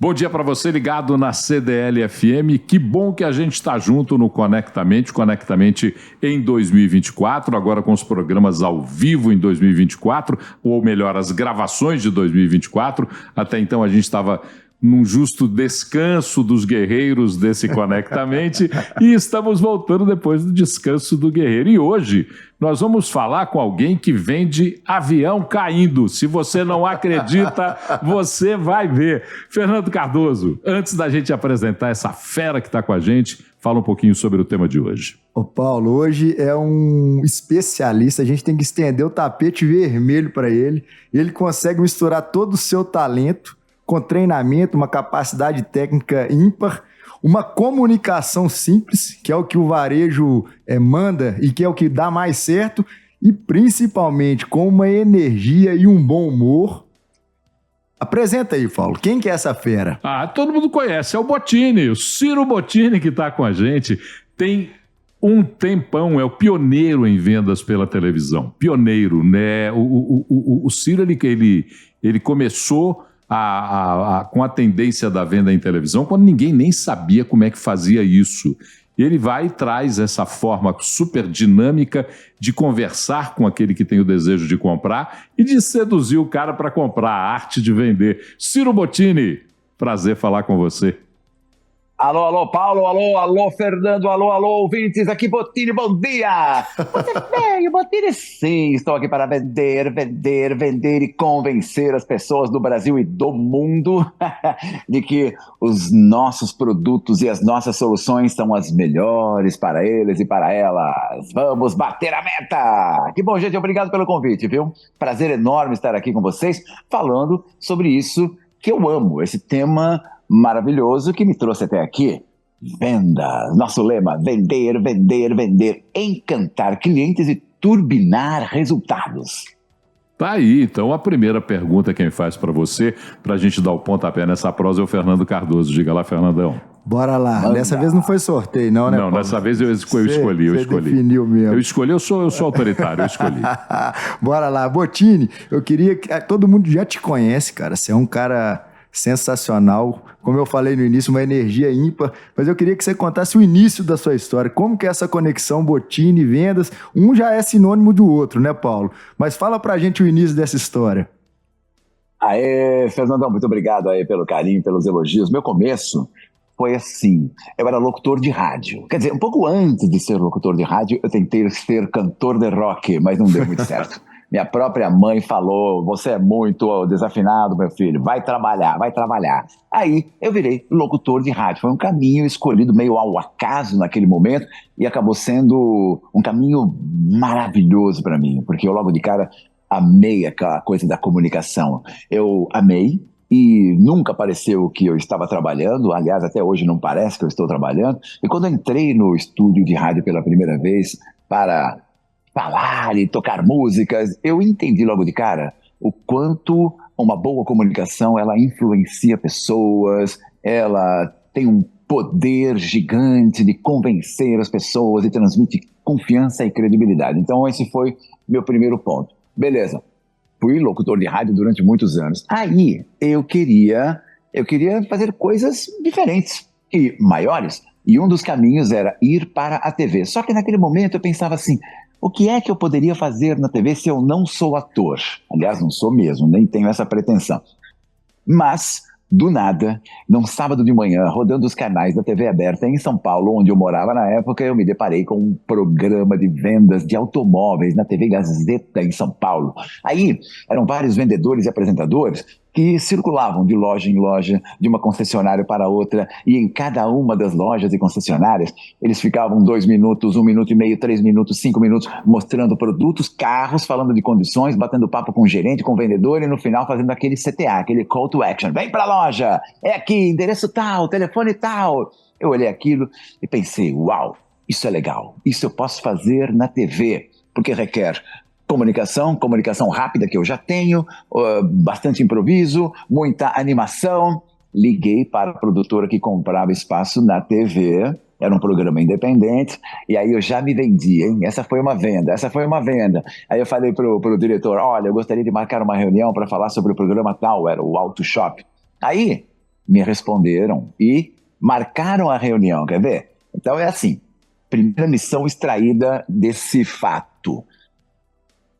Bom dia para você ligado na CDL-FM. Que bom que a gente está junto no Conectamente em 2024, agora com os programas ao vivo em 2024, ou melhor, as gravações de 2024. Até então a gente estava num justo descanso dos guerreiros desse Conectamente e estamos voltando depois do descanso do guerreiro. E hoje nós vamos falar com alguém que vende avião caindo. Se você não acredita, você vai ver. Fernando Cardoso, antes da gente apresentar essa fera que está com a gente, fala um pouquinho sobre o tema de hoje. Ô Paulo, hoje é um especialista, a gente tem que estender o tapete vermelho para ele. Ele consegue misturar todo o seu talento com treinamento, uma capacidade técnica ímpar, uma comunicação simples, que é o que o varejo manda e que é o que dá mais certo, e principalmente com uma energia e um bom humor. Apresenta aí, Paulo, quem que é essa fera? Todo mundo conhece, é o Bottini, o Ciro Bottini que está com a gente. Tem um tempão, é o pioneiro em vendas pela televisão, pioneiro, né? O Ciro, ele começou com a tendência da venda em televisão, quando ninguém nem sabia como é que fazia isso. Ele vai e traz essa forma super dinâmica de conversar com aquele que tem o desejo de comprar e de seduzir o cara para comprar, a arte de vender. Ciro Bottini, prazer falar com você. Alô, Paulo, alô, Fernando, alô, ouvintes, aqui Bottini, bom dia! Você veio, Bottini? Sim, estou aqui para vender e convencer as pessoas do Brasil e do mundo de que os nossos produtos e as nossas soluções são as melhores para eles e para elas. Vamos bater a meta! Que bom, gente, obrigado pelo convite, viu? Prazer enorme estar aqui com vocês, falando sobre isso que eu amo, esse tema maravilhoso que me trouxe até aqui. Venda, nosso lema, vender, encantar clientes e turbinar resultados. Tá aí, então a primeira pergunta quem faz para você, para a gente dar o pontapé nessa prosa, é o Fernando Cardoso. Diga lá, Fernandão. Bora lá. Manda. Dessa vez não foi sorteio, não, né, Não, Paulo? dessa vez eu escolhi. Você definiu mesmo. Eu escolhi, eu sou autoritário, eu escolhi. Bora lá. Bottini, eu queria que todo mundo já te conhece, cara. Você é um cara sensacional, como eu falei no início, uma energia ímpar, mas eu queria que você contasse o início da sua história, como que é essa conexão Bottini e vendas, um já é sinônimo do outro, né, Paulo? Mas fala pra gente o início dessa história. Aê, Fernandão, muito obrigado aí pelo carinho, pelos elogios. Meu começo foi assim, eu era locutor de rádio, quer dizer, um pouco antes de ser locutor de rádio, eu tentei ser cantor de rock, mas não deu muito certo. Minha própria mãe falou, você é muito desafinado, meu filho, vai trabalhar. Aí eu virei locutor de rádio. Foi um caminho escolhido meio ao acaso naquele momento e acabou sendo um caminho maravilhoso para mim, porque eu logo de cara amei aquela coisa da comunicação. Eu amei e nunca pareceu que eu estava trabalhando, aliás, até hoje não parece que eu estou trabalhando. E quando eu entrei no estúdio de rádio pela primeira vez para falar e tocar músicas, eu entendi logo de cara o quanto uma boa comunicação, ela influencia pessoas, ela tem um poder gigante de convencer as pessoas e transmite confiança e credibilidade. Então esse foi meu primeiro ponto. Beleza, fui locutor de rádio durante muitos anos. Aí eu queria fazer coisas diferentes e maiores, e um dos caminhos era ir para a TV. Só que naquele momento eu pensava assim, o que é que eu poderia fazer na TV se eu não sou ator? Aliás, não sou mesmo, nem tenho essa pretensão. Mas, do nada, num sábado de manhã, rodando os canais da TV aberta em São Paulo, onde eu morava na época, eu me deparei com um programa de vendas de automóveis na TV Gazeta em São Paulo. Aí, eram vários vendedores e apresentadores que circulavam de loja em loja, de uma concessionária para outra, e em cada uma das lojas e concessionárias, eles ficavam 2 minutos, 1 minuto e meio, 3 minutos, 5 minutos, mostrando produtos, carros, falando de condições, batendo papo com o gerente, com o vendedor, e no final fazendo aquele CTA, aquele call to action. Vem pra loja, é aqui, endereço tal, telefone tal. Eu olhei aquilo e pensei, uau, isso é legal, isso eu posso fazer na TV, porque requer comunicação rápida que eu já tenho, bastante improviso, muita animação. Liguei para a produtora que comprava espaço na TV, era um programa independente, e aí eu já me vendi, hein? Essa foi uma venda. Aí eu falei pro diretor, olha, eu gostaria de marcar uma reunião para falar sobre o programa tal, era o Auto Shop. Aí me responderam e marcaram a reunião, quer ver? Então é assim, primeira lição extraída desse fato.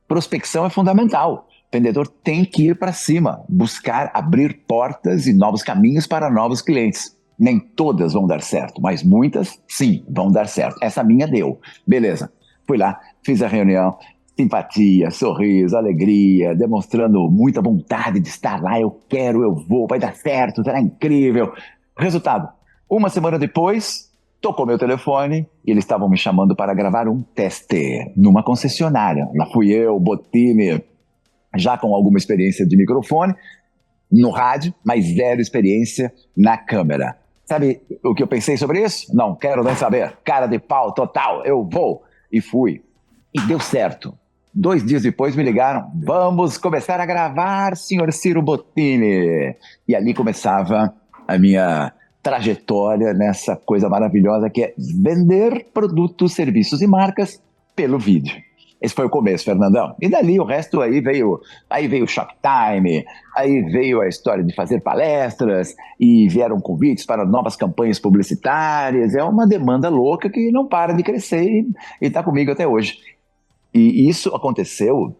Prospecção é fundamental. O vendedor tem que ir para cima, buscar abrir portas e novos caminhos para novos clientes. Nem todas vão dar certo, mas muitas, sim, vão dar certo. Essa minha deu. Beleza. Fui lá, fiz a reunião, simpatia, sorriso, alegria, demonstrando muita vontade de estar lá. Eu quero, eu vou, vai dar certo, será incrível. Resultado, uma semana depois, tocou meu telefone e eles estavam me chamando para gravar um teste numa concessionária. Lá fui eu, Bottini, já com alguma experiência de microfone, no rádio, mas zero experiência na câmera. Sabe o que eu pensei sobre isso? Não quero nem saber. Cara de pau total, eu vou. E fui. E deu certo. 2 dias depois me ligaram. Vamos começar a gravar, senhor Ciro Bottini. E ali começava a minha trajetória nessa coisa maravilhosa que é vender produtos, serviços e marcas pelo vídeo. Esse foi o começo, Fernandão. E dali o resto aí veio o Shoptime, aí veio a história de fazer palestras e vieram convites para novas campanhas publicitárias. É uma demanda louca que não para de crescer e está comigo até hoje. E isso aconteceu,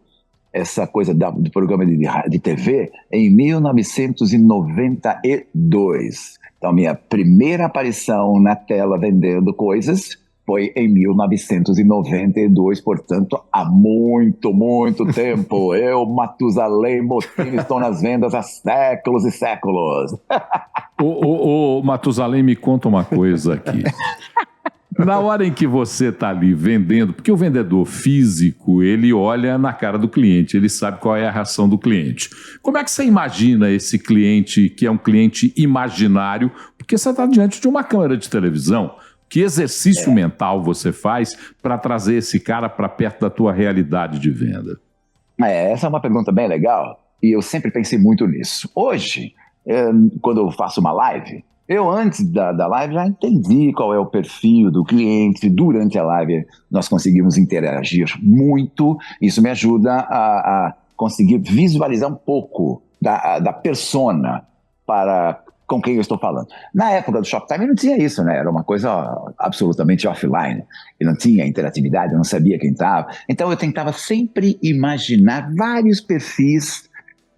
essa coisa do programa de TV, em 1992. Então, minha primeira aparição na tela vendendo coisas foi em 1992, portanto, há muito, muito tempo. Eu, Matusalém Bottini, estou nas vendas há séculos e séculos. Ô, Matusalém, me conta uma coisa aqui. Na hora em que você está ali vendendo, porque o vendedor físico, ele olha na cara do cliente, ele sabe qual é a reação do cliente. Como é que você imagina esse cliente, que é um cliente imaginário, porque você está diante de uma câmera de televisão? Que exercício mental você faz para trazer esse cara para perto da tua realidade de venda? Essa é uma pergunta bem legal e eu sempre pensei muito nisso. Hoje, quando eu faço uma live, eu antes da live já entendi qual é o perfil do cliente. Durante a live nós conseguimos interagir muito. Isso me ajuda a conseguir visualizar um pouco da persona com quem eu estou falando. Na época do Shoptime não tinha isso, né? Era uma coisa absolutamente offline. E não tinha interatividade, eu não sabia quem estava. Então eu tentava sempre imaginar vários perfis,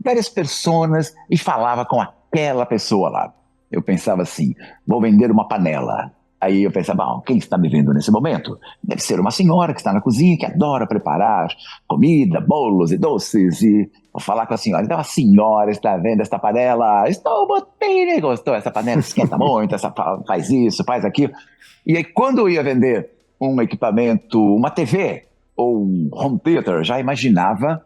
várias personas e falava com aquela pessoa lá. Eu pensava assim, vou vender uma panela. Aí eu pensava, quem está me vendo nesse momento? Deve ser uma senhora que está na cozinha, que adora preparar comida, bolos e doces. E vou falar com a senhora. Então a senhora está vendo esta panela? Estou, Bottini, gostou? Essa panela esquenta muito, faz isso, faz aquilo. E aí quando eu ia vender um equipamento, uma TV ou um home theater, já imaginava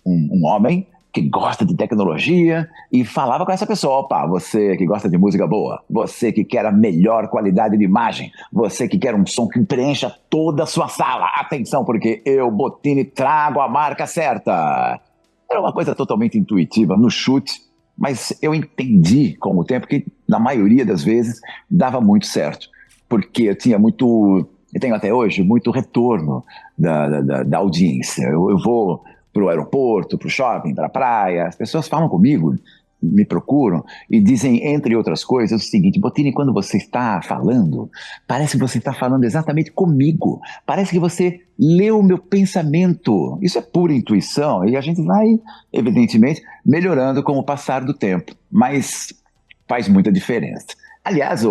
um homem que gosta de tecnologia e falava com essa pessoa, opa, você que gosta de música boa, você que quer a melhor qualidade de imagem, você que quer um som que preencha toda a sua sala, atenção, porque eu, Bottini, trago a marca certa. Era uma coisa totalmente intuitiva, no chute, mas eu entendi com o tempo que na maioria das vezes dava muito certo, porque eu tinha muito, eu tenho até hoje, muito retorno da audiência. Eu vou para o aeroporto, para o shopping, para a praia, as pessoas falam comigo, me procuram e dizem, entre outras coisas, o seguinte: Bottini, quando você está falando, parece que você está falando exatamente comigo, parece que você leu o meu pensamento. Isso é pura intuição e a gente vai, evidentemente, melhorando com o passar do tempo, mas faz muita diferença. Aliás,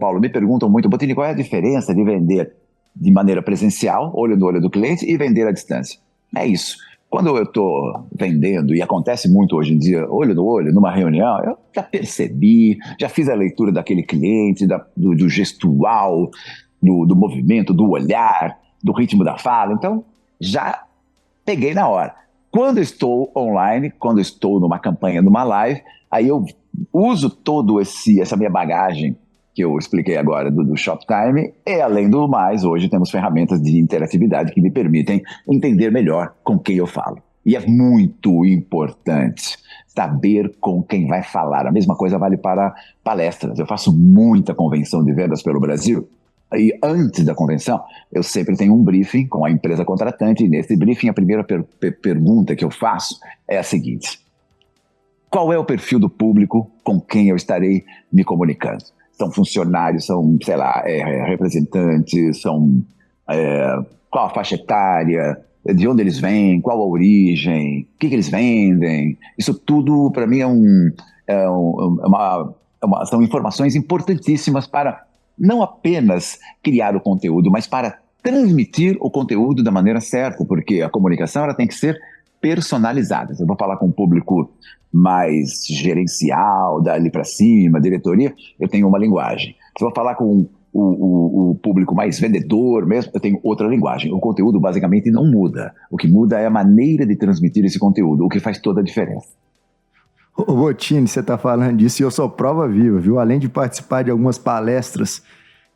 Paulo, me perguntam muito, Bottini, qual é a diferença de vender de maneira presencial, olho no olho do cliente, e vender à distância? É isso. Quando eu estou vendendo, e acontece muito hoje em dia, olho no olho, numa reunião, eu já percebi, já fiz a leitura daquele cliente, do gestual, do movimento, do olhar, do ritmo da fala. Então, já peguei na hora. Quando estou online, quando estou numa campanha, numa live, aí eu uso todo essa minha bagagem que eu expliquei agora do Shoptime, e além do mais, hoje temos ferramentas de interatividade que me permitem entender melhor com quem eu falo. E é muito importante saber com quem vai falar. A mesma coisa vale para palestras. Eu faço muita convenção de vendas pelo Brasil, e antes da convenção, eu sempre tenho um briefing com a empresa contratante, e nesse briefing a primeira pergunta que eu faço é a seguinte: qual é o perfil do público com quem eu estarei me comunicando. São funcionários, são, sei lá, representantes, qual a faixa etária, de onde eles vêm, qual a origem, o que eles vendem. Isso tudo, para mim, são informações importantíssimas para não apenas criar o conteúdo, mas para transmitir o conteúdo da maneira certa, porque a comunicação ela tem que ser personalizada. Se eu vou falar com um público mais gerencial, dali para cima, diretoria, eu tenho uma linguagem. Se eu vou falar com o público mais vendedor mesmo, eu tenho outra linguagem. O conteúdo basicamente não muda. O que muda é a maneira de transmitir esse conteúdo, o que faz toda a diferença. Ô Bottini, você está falando disso e eu sou prova viva, viu? Além de participar de algumas palestras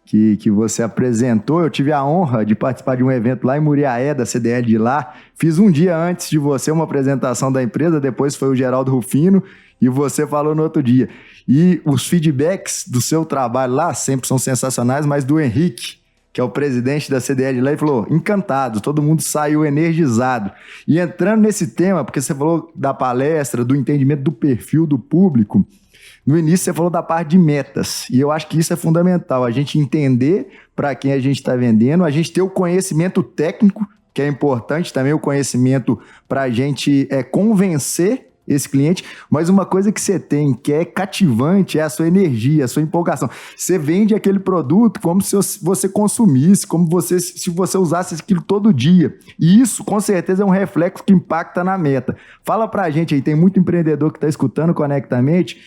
que você apresentou, eu tive a honra de participar de um evento lá em Muriaé, da CDL de lá. Fiz um dia antes de você uma apresentação da empresa, depois foi o Geraldo Rufino e você falou no outro dia. E os feedbacks do seu trabalho lá sempre são sensacionais, mas do Henrique, que é o presidente da CDL lá, ele falou, encantado, todo mundo saiu energizado. E entrando nesse tema, porque você falou da palestra, do entendimento do perfil do público, no início você falou da parte de metas, e eu acho que isso é fundamental, a gente entender para quem a gente está vendendo, a gente ter o conhecimento técnico, que é importante também, o conhecimento para a gente convencer esse cliente, mas uma coisa que você tem que é cativante é a sua energia, a sua empolgação. Você vende aquele produto como se você consumisse, se você usasse aquilo todo dia. E isso, com certeza, é um reflexo que impacta na meta. Fala pra gente aí, tem muito empreendedor que está escutando Conectamente,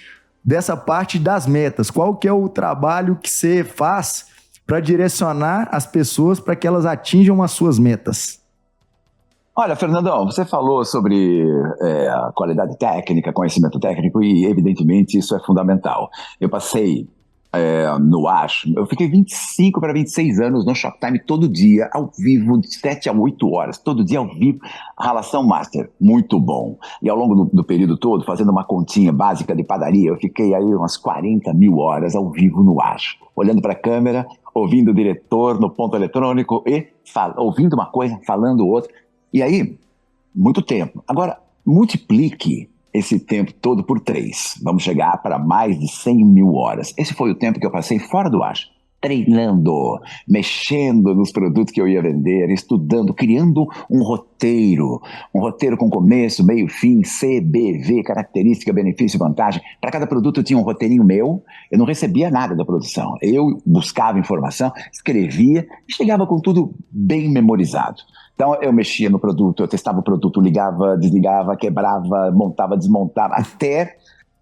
dessa parte das metas. Qual que é o trabalho que você faz para direcionar as pessoas para que elas atinjam as suas metas? Olha, Fernandão, você falou sobre a qualidade técnica, conhecimento técnico, e evidentemente isso é fundamental. Eu passei no ASH, eu fiquei 25 para 26 anos no Shoptime todo dia, ao vivo, de 7 a 8 horas, todo dia ao vivo, a relação master, muito bom. E ao longo do período todo, fazendo uma continha básica de padaria, eu fiquei aí umas 40 mil horas ao vivo no ASH, olhando para a câmera, ouvindo o diretor no ponto eletrônico e ouvindo uma coisa, falando outra. E aí, muito tempo. Agora, multiplique esse tempo todo por 3. Vamos chegar para mais de 100 mil horas. Esse foi o tempo que eu passei fora do ASH, treinando, mexendo nos produtos que eu ia vender, estudando, criando um roteiro com começo, meio, fim, CBV, característica, benefício, vantagem. Para cada produto eu tinha um roteirinho meu, eu não recebia nada da produção. Eu buscava informação, escrevia e chegava com tudo bem memorizado. Então eu mexia no produto, eu testava o produto, ligava, desligava, quebrava, montava, desmontava, até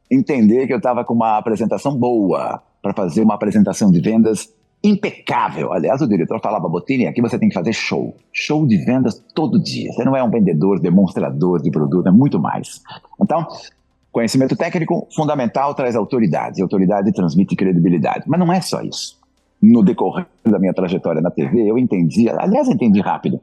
entender que eu estava com uma apresentação boa para fazer uma apresentação de vendas impecável. Aliás, o diretor falava, Bottini, aqui você tem que fazer show de vendas todo dia. Você não é um vendedor, demonstrador de produto, é muito mais. Então, conhecimento técnico fundamental traz autoridade, e autoridade transmite credibilidade. Mas não é só isso. No decorrer da minha trajetória na TV, eu entendi rápido,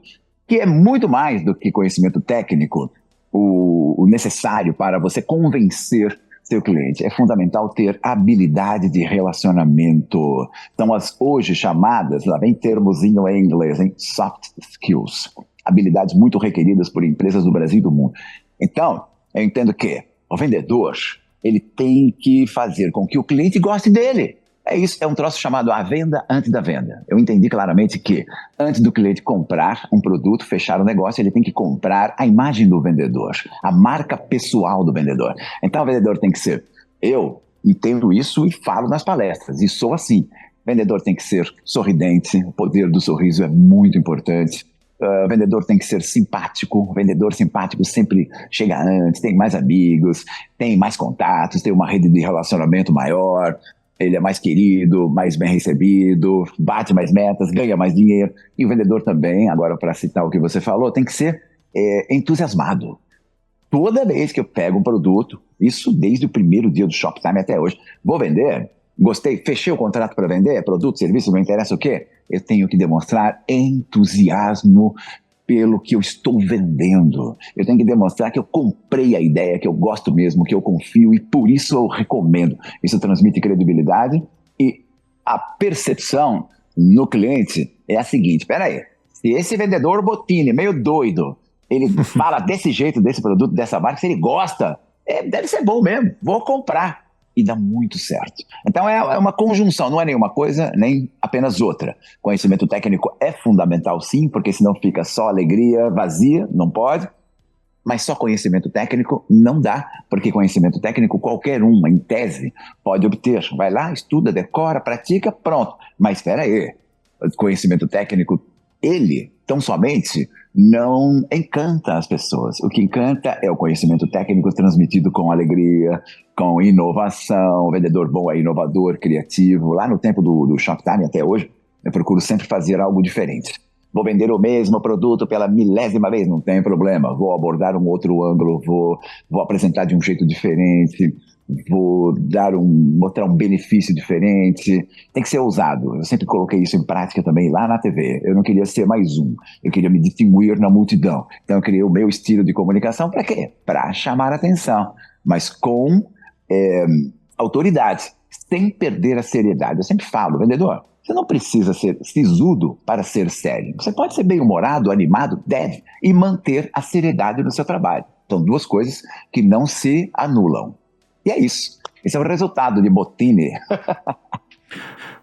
que é muito mais do que conhecimento técnico, o necessário para você convencer seu cliente. É fundamental ter habilidade de relacionamento. São as hoje chamadas, lá vem termozinho em inglês, hein? Soft skills. Habilidades muito requeridas por empresas do Brasil e do mundo. Então, eu entendo que o vendedor, ele tem que fazer com que o cliente goste dele. É isso, é um troço chamado a venda antes da venda. Eu entendi claramente que antes do cliente comprar um produto, fechar o negócio, ele tem que comprar a imagem do vendedor, a marca pessoal do vendedor. Então o vendedor tem que ser, eu entendo isso e falo nas palestras, e sou assim. O vendedor tem que ser sorridente, o poder do sorriso é muito importante. O vendedor tem que ser simpático, o vendedor simpático sempre chega antes, tem mais amigos, tem mais contatos, tem uma rede de relacionamento maior. Ele é mais querido, mais bem recebido, bate mais metas, ganha mais dinheiro. E o vendedor também, agora para citar o que você falou, tem que ser entusiasmado. Toda vez que eu pego um produto, isso desde o primeiro dia do Shoptime até hoje, vou vender, gostei, fechei o contrato para vender, produto, serviço, não interessa o quê? Eu tenho que demonstrar entusiasmo pelo que eu estou vendendo. Eu tenho que demonstrar que eu comprei a ideia, que eu gosto mesmo, que eu confio e por isso eu recomendo. Isso transmite credibilidade e a percepção no cliente é a seguinte, peraí, se esse vendedor Bottini, meio doido, ele fala desse jeito, desse produto, dessa marca, se ele gosta, deve ser bom mesmo, vou comprar. E dá muito certo. Então é uma conjunção, não é nenhuma coisa, nem apenas outra. Conhecimento técnico é fundamental sim, porque senão fica só alegria vazia, não pode. Mas só conhecimento técnico não dá, porque conhecimento técnico qualquer um, em tese, pode obter. Vai lá, estuda, decora, pratica, pronto. Mas espera aí, conhecimento técnico, ele, tão somente, não encanta as pessoas. O que encanta é o conhecimento técnico transmitido com alegria, com inovação. O vendedor bom é inovador, criativo. Lá no tempo do Shoptime até hoje, eu procuro sempre fazer algo diferente. Vou vender o mesmo produto pela 1000ª vez, não tem problema. Vou abordar um outro ângulo, vou apresentar de um jeito diferente, vou mostrar um benefício diferente. Tem que ser ousado. Eu sempre coloquei isso em prática também lá na TV. Eu não queria ser mais um. Eu queria me distinguir na multidão. Então eu criei o meu estilo de comunicação para quê? Para chamar a atenção, mas com autoridade, sem perder a seriedade. Eu sempre falo, vendedor, você não precisa ser sisudo para ser sério. Você pode ser bem-humorado, animado, deve, e manter a seriedade no seu trabalho. São duas coisas que não se anulam. E é isso. Esse é o resultado de Bottini.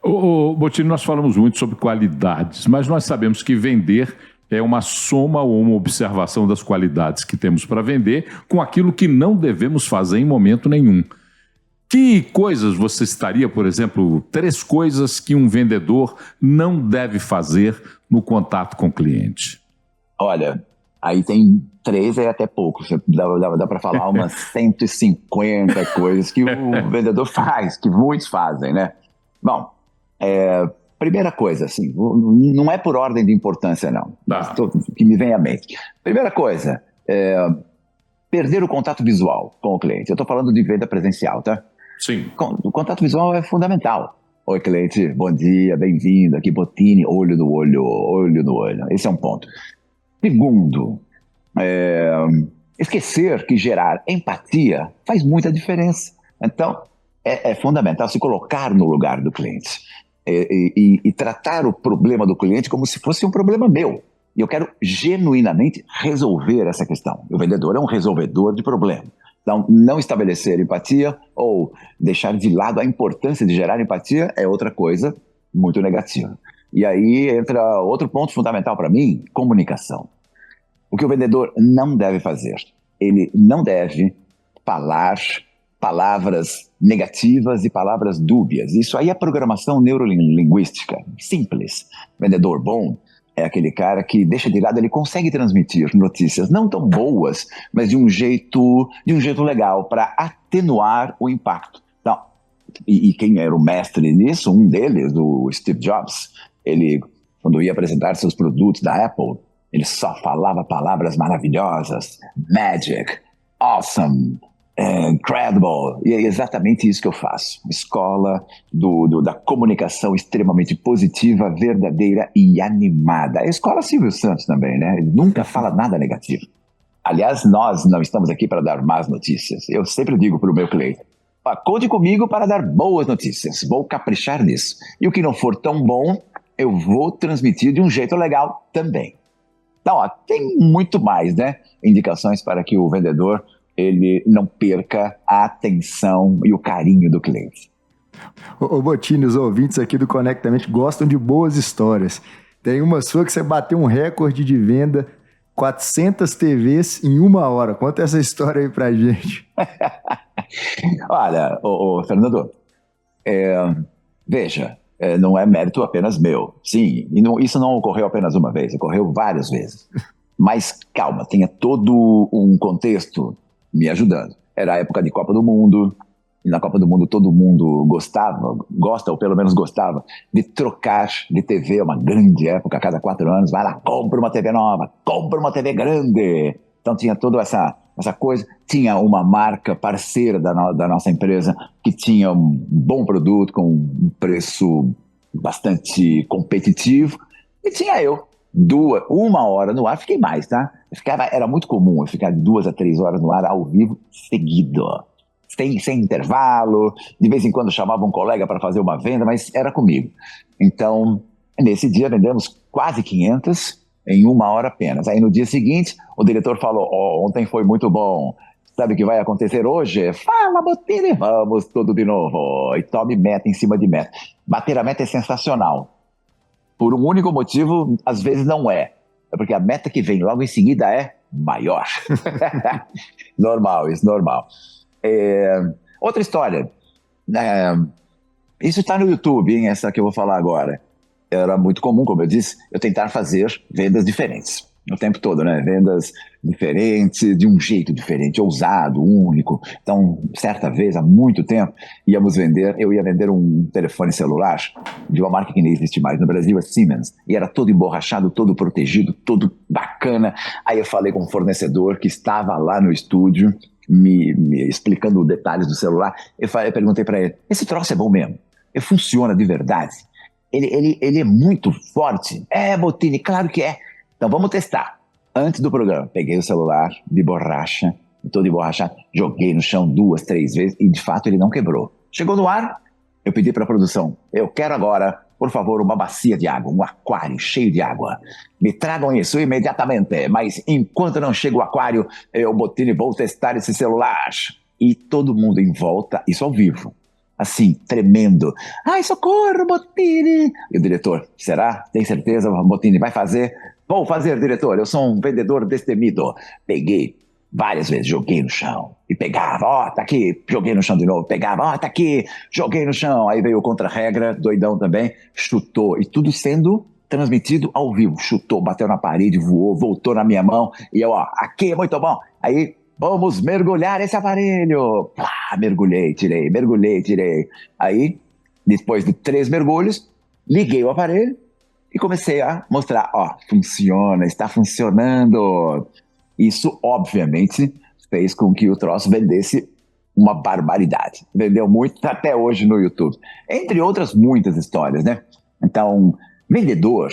Bottini, nós falamos muito sobre qualidades, mas nós sabemos que vender é uma soma ou uma observação das qualidades que temos para vender com aquilo que não devemos fazer em momento nenhum. Que coisas você citaria, por exemplo, 3 coisas que um vendedor não deve fazer no contato com o cliente? Olha, aí tem 3, é até pouco. Dá para falar umas 150 coisas que o vendedor faz, que muitos fazem, né? Bom, primeira coisa, assim, não é por ordem de importância, não. Que me vem à mente. Primeira coisa, perder o contato visual com o cliente. Eu estou falando de venda presencial, tá? Sim. O contato visual é fundamental. Oi, cliente, bom dia, bem-vindo. Aqui, Bottini, olho no olho, olho no olho. Esse é um ponto. Segundo, esquecer que gerar empatia faz muita diferença. Então, é fundamental se colocar no lugar do cliente e tratar o problema do cliente como se fosse um problema meu. E eu quero genuinamente resolver essa questão. O vendedor é um resolvedor de problema. Então, não estabelecer empatia ou deixar de lado a importância de gerar empatia é outra coisa muito negativa. E aí entra outro ponto fundamental para mim, comunicação. O que o vendedor não deve fazer? Ele não deve falar palavras negativas e palavras dúbias. Isso aí é programação neurolinguística, simples. Vendedor bom é aquele cara que deixa de lado, ele consegue transmitir notícias não tão boas, mas de um jeito legal, para atenuar o impacto. Então, e quem era o mestre nisso, um deles, o Steve Jobs, ele, quando ia apresentar seus produtos da Apple, ele só falava palavras maravilhosas, magic, awesome, incredible, e é exatamente isso que eu faço. Escola da comunicação extremamente positiva, verdadeira e animada. A escola Silvio Santos também, né? Ele nunca fala nada negativo. Aliás, nós não estamos aqui para dar más notícias. Eu sempre digo para o meu cliente, conte comigo para dar boas notícias, vou caprichar nisso. E o que não for tão bom, eu vou transmitir de um jeito legal também. Então, tem muito mais, né? Indicações para que o vendedor ele não perca a atenção e o carinho do cliente. Ô Bottini, os ouvintes aqui do Conectamente gostam de boas histórias. Tem uma sua que você bateu um recorde de venda, 400 TVs em 1 hora. Conta essa história aí pra gente. Olha, Fernando, veja, não é mérito apenas meu. Sim, isso não ocorreu apenas uma vez, ocorreu várias vezes. Mas calma, tenha todo um contexto me ajudando. Era a época de Copa do Mundo, e na Copa do Mundo todo mundo gosta, ou pelo menos gostava, de trocar de TV, uma grande época, a cada 4 anos, vai lá, compra uma TV nova, compra uma TV grande. Então tinha toda essa coisa, tinha uma marca parceira da nossa empresa, que tinha um bom produto, com um preço bastante competitivo, e tinha eu. 1 hora no ar, fiquei mais, tá? Era muito comum eu ficar de 2 a 3 horas no ar ao vivo, seguido, sem intervalo. De vez em quando chamava um colega para fazer uma venda, mas era comigo. Então, nesse dia vendemos quase 500 em 1 hora apenas. Aí no dia seguinte, o diretor falou, ontem foi muito bom, Sabe o que vai acontecer hoje? Fala, Bottini, vamos tudo de novo. E tome meta em cima de meta. Bater a meta é sensacional. Por um único motivo, às vezes não é. É porque a meta que vem logo em seguida é maior. Normal, isso, normal. Outra história. Isso está no YouTube, hein, essa que eu vou falar agora. Era muito comum, como eu disse, eu tentar fazer vendas diferentes. O tempo todo, né? Vendas diferentes, de um jeito diferente, ousado, único. Então, certa vez, há muito tempo, eu ia vender um telefone celular de uma marca que nem existe mais no Brasil, a Siemens. E era todo emborrachado, todo protegido, todo bacana. Aí eu falei com um fornecedor que estava lá no estúdio, me explicando detalhes do celular. Eu perguntei para ele, esse troço é bom mesmo? Funciona de verdade? Ele é muito forte? Bottini, claro que é. Então vamos testar. Antes do programa, peguei o celular de borracha, todo emborrachado, joguei no chão 2, 3 vezes e de fato ele não quebrou. Chegou no ar, eu pedi para a produção, eu quero agora, por favor, uma bacia de água, um aquário cheio de água. Me tragam isso imediatamente, mas enquanto não chega o aquário, eu, Bottini, vou testar esse celular. E todo mundo em volta, isso ao vivo. Assim, tremendo. Ai, socorro, Bottini! E o diretor, será? Tem certeza, Bottini, vai fazer? Vou fazer, diretor, eu sou um vendedor destemido. Peguei várias vezes, joguei no chão. E pegava, tá aqui, joguei no chão de novo. Pegava, tá aqui, joguei no chão. Aí veio o contra-regra, doidão também, chutou. E tudo sendo transmitido ao vivo. Chutou, bateu na parede, voou, voltou na minha mão. E eu, aqui é muito bom. Aí, vamos mergulhar esse aparelho. Mergulhei, tirei. Aí, depois de 3 mergulhos, liguei o aparelho e comecei a mostrar, funciona, está funcionando. Isso, obviamente, fez com que o troço vendesse uma barbaridade. Vendeu muito, até hoje no YouTube. Entre outras muitas histórias, né? Então, vendedor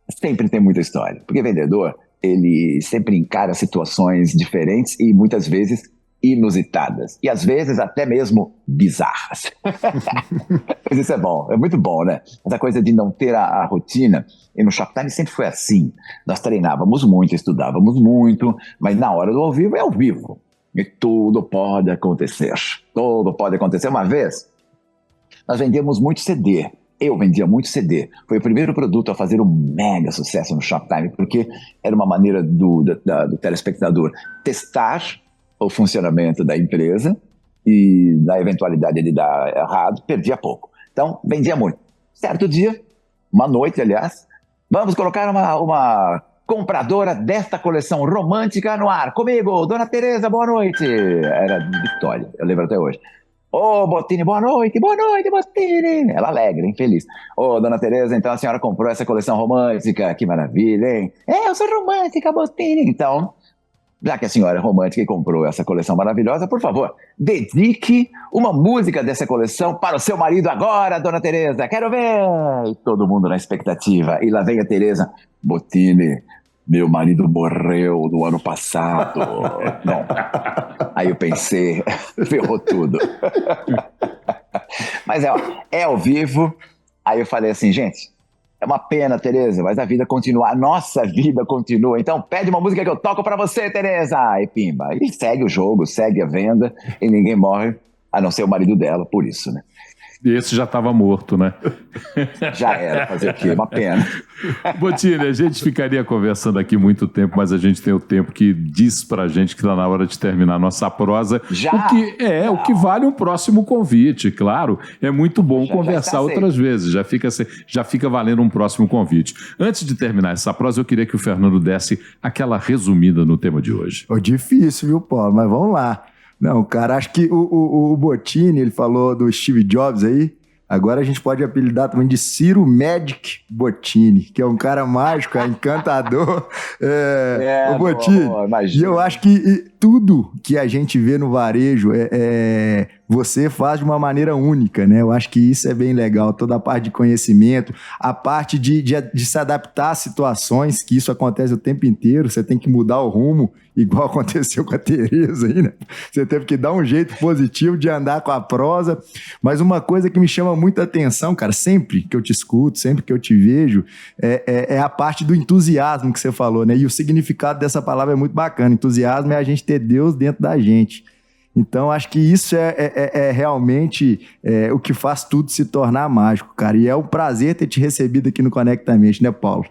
sempre tem muita história. Porque vendedor, ele sempre encara situações diferentes e muitas vezes inusitadas. E às vezes até mesmo bizarras. Mas isso é bom, é muito bom, né? Essa coisa de não ter a rotina. E no Shoptime sempre foi assim. Nós treinávamos muito, estudávamos muito, mas na hora do ao vivo é ao vivo. E tudo pode acontecer. Tudo pode acontecer. Uma vez, nós vendíamos muito CD. Eu vendia muito CD. Foi o primeiro produto a fazer um mega sucesso no Shoptime, porque era uma maneira do telespectador testar o funcionamento da empresa e, na eventualidade de dar errado, perdia pouco. Então, vendia muito. Certo dia, uma noite, aliás, vamos colocar uma compradora desta coleção romântica no ar. Comigo, Dona Tereza, boa noite. Era de Vitória, eu lembro até hoje. Ô, Bottini, boa noite, Bottini. Ela alegre, hein, feliz. Ô, Dona Tereza, então a senhora comprou essa coleção romântica, que maravilha, hein? Eu sou romântica, Bottini. Então, já que a senhora é romântica e comprou essa coleção maravilhosa, por favor, dedique uma música dessa coleção para o seu marido agora, Dona Tereza. Quero ver! E todo mundo na expectativa. E lá vem a Tereza. Bottini, meu marido morreu no ano passado. Não. Aí eu pensei, ferrou tudo. Mas é ao vivo. Aí eu falei assim, gente, é uma pena, Tereza, mas a vida continua, a nossa vida continua. Então pede uma música que eu toco pra você, Tereza. E pimba. E segue o jogo, segue a venda e ninguém morre, a não ser o marido dela, por isso, né? Esse já estava morto, né? Já era, fazer o quê? Uma pena. Bottini, a gente ficaria conversando aqui muito tempo, mas a gente tem o tempo que diz pra gente que está na hora de terminar a nossa prosa. Já? O que vale um próximo convite, claro. É muito bom conversar outras vezes, já fica valendo um próximo convite. Antes de terminar essa prosa, eu queria que o Fernando desse aquela resumida no tema de hoje. Difícil, viu, Paulo? Mas vamos lá. Não, cara, acho que o Bottini, ele falou do Steve Jobs aí, agora a gente pode apelidar também de Ciro Magic Bottini, que é um cara mágico, encantador. O Bottini. E eu acho que tudo que a gente vê no varejo você faz de uma maneira única, né? Eu acho que isso é bem legal, toda a parte de conhecimento, a parte de se adaptar a situações, que isso acontece o tempo inteiro, você tem que mudar o rumo, igual aconteceu com a Tereza aí, né? Você teve que dar um jeito positivo de andar com a prosa, mas uma coisa que me chama muita atenção, cara, sempre que eu te escuto, sempre que eu te vejo, é a parte do entusiasmo que você falou, né? E o significado dessa palavra é muito bacana. Entusiasmo é a gente ter ter Deus dentro da gente. Então, acho que isso é realmente o que faz tudo se tornar mágico, cara. E é um prazer ter te recebido aqui no Conectamente, né, Paulo?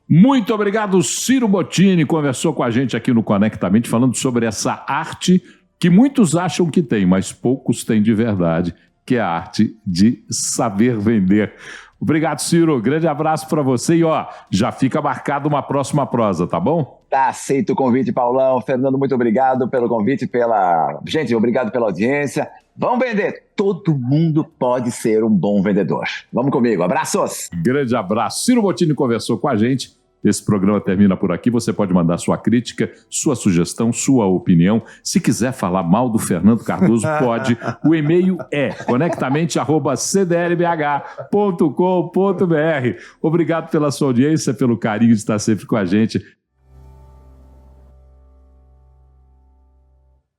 Muito obrigado, Ciro Bottini, conversou com a gente aqui no Conectamente, falando sobre essa arte que muitos acham que tem, mas poucos têm de verdade, que é a arte de saber vender. Obrigado, Ciro. Grande abraço para você e, já fica marcado uma próxima prosa, tá bom? Tá aceito o convite, Paulão. Fernando, muito obrigado pelo convite, Gente, obrigado pela audiência. Vamos vender. Todo mundo pode ser um bom vendedor. Vamos comigo. Abraços! Grande abraço. Ciro Bottini conversou com a gente. Esse programa termina por aqui. Você pode mandar sua crítica, sua sugestão, sua opinião. Se quiser falar mal do Fernando Cardoso, pode. O e-mail é conectamente@cdlbh.com.br. Obrigado pela sua audiência, pelo carinho de estar sempre com a gente.